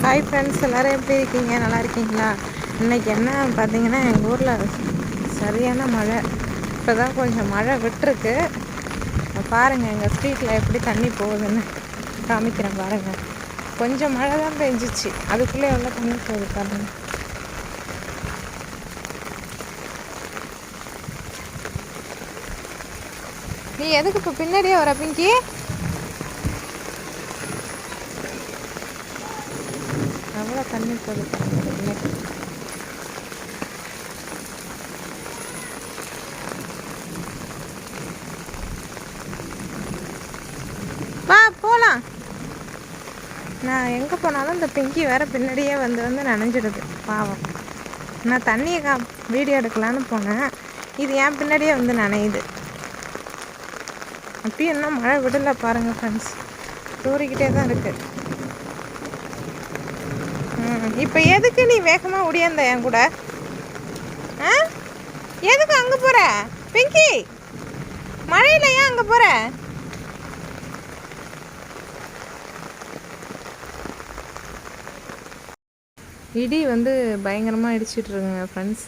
Hi friends, எல்லோரும் எப்படி இருக்கீங்க? நல்லா இருக்கீங்களா? இன்றைக்கி என்ன பார்த்தீங்கன்னா, எங்கள் ஊரில் சரியான மழை. இப்போ தான் கொஞ்சம் மழை விட்டுருக்கு. பாருங்கள் எங்கள் ஸ்ட்ரீட்டில் எப்படி தண்ணி போகுதுன்னு காமிக்கிறேன் பாருங்கள். கொஞ்சம் மழை தான் பெஞ்சிச்சு, அதுக்குள்ளே எவ்வளோ தண்ணி போகுது பாருங்கள். நீ எதுக்கு இப்போ பின்னாடியே வர பிங்கி? எவ்வளோ தண்ணி போகுது பாருங்க. வா போகலாம். நான் எங்கே போனாலும் இந்த பிங்கி வேறு பின்னாடியே வந்து நனைஞ்சிடுது பாவம். நான் தண்ணியை வீடியோ எடுக்கலான்னு போனேன், இது ஏன் பின்னாடியே வந்து நனையுது. அப்படியும் என்ன மழை விடலை பாருங்கள் ஃப்ரெண்ட்ஸ், தூரிக்கிட்டே தான் இருக்குது. இப்போ எதுக்கு நீ வேகமாக ஓடியாந்த என் கூட? எதுக்கு அங்கே போகிற பிங்கி? மழையில் ஏன் அங்கே போகிற? இடி வந்து பயங்கரமாக இடிச்சிட்டு இருக்குங்க ஃப்ரெண்ட்ஸ்.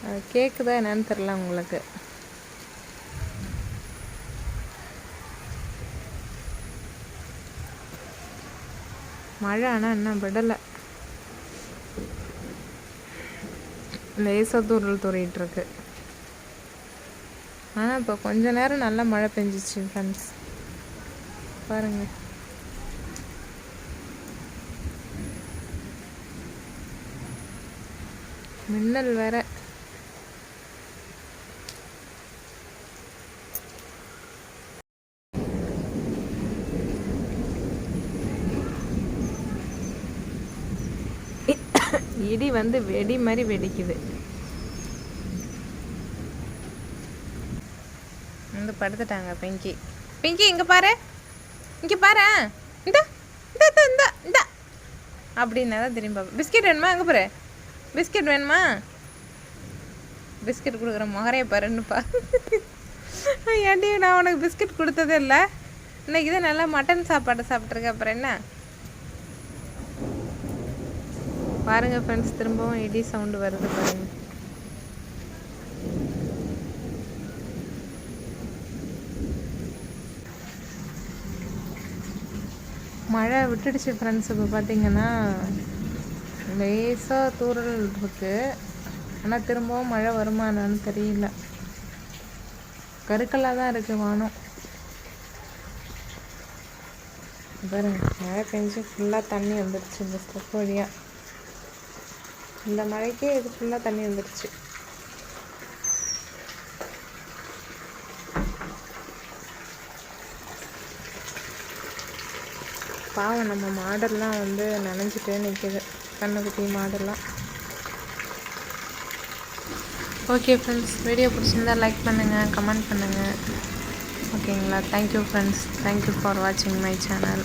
அது கேட்குதா என்னன்னு தெரில உங்களுக்கு. மழை ஆனால் என்ன விடலை, லேசாக தூரிகிட்ருக்கு. ஆனால் இப்போ கொஞ்ச நேரம் நல்லா மழை பெஞ்சிச்சு ஃப்ரெண்ட்ஸ், பாருங்கள். மின்னல் வேற. இடி வந்து வெடி மாதிரி வெடிக்குது. வந்து படுத்துட்டாங்க பிங்கி. பிங்கி இங்கே பாரு, இங்கே பாரு, இந்த இந்த இந்த இந்த அப்படின்னா தான் திரும்பி. பிஸ்கெட் வேணுமா? எங்கே பாரு, பிஸ்கெட் வேணுமா? பிஸ்கெட் கொடுக்குற முகரையை பாருன்னுப்பா. ஏன்டி நான் உனக்கு பிஸ்கெட் கொடுத்ததே இல்லை, இன்னைக்கு தான் நல்லா மட்டன் சாப்பாடு சாப்பிட்ருக்கேன். அப்புறம் என்ன பாருங்கள் ஃப்ரெண்ட்ஸ், திரும்பவும் இடி சவுண்டு வருது பாருங்கள். மழை விட்டுடுச்சு ஃப்ரெண்ட்ஸ். இப்போ பார்த்தீங்கன்னா லேசாக தூறல் இருக்குது, ஆனால் திரும்பவும் மழை வருமா என்னன்னு தெரியல. கருக்கலாக தான் இருக்குது வானம். பாருங்க, மழை பெஞ்சு ஃபுல்லாக தண்ணி வந்துடுச்சு இந்த ஸ்டெப் வழியாக. இந்த மழைக்கே இது ஃபுல்லாக தண்ணி வந்துடுச்சு. பாவம் நம்ம மாடெல்லாம் வந்து நனைஞ்சிட்டே நிற்கிது, கண்ணுக்குட்டி மாடெல்லாம். ஓகே ஃப்ரெண்ட்ஸ், வீடியோ பிடிச்சிருந்தா லைக் பண்ணுங்கள், கமெண்ட் பண்ணுங்கள். ஓகேங்களா? தேங்க்யூ ஃப்ரெண்ட்ஸ், தேங்க்யூ ஃபார் வாட்சிங் மை சேனல்.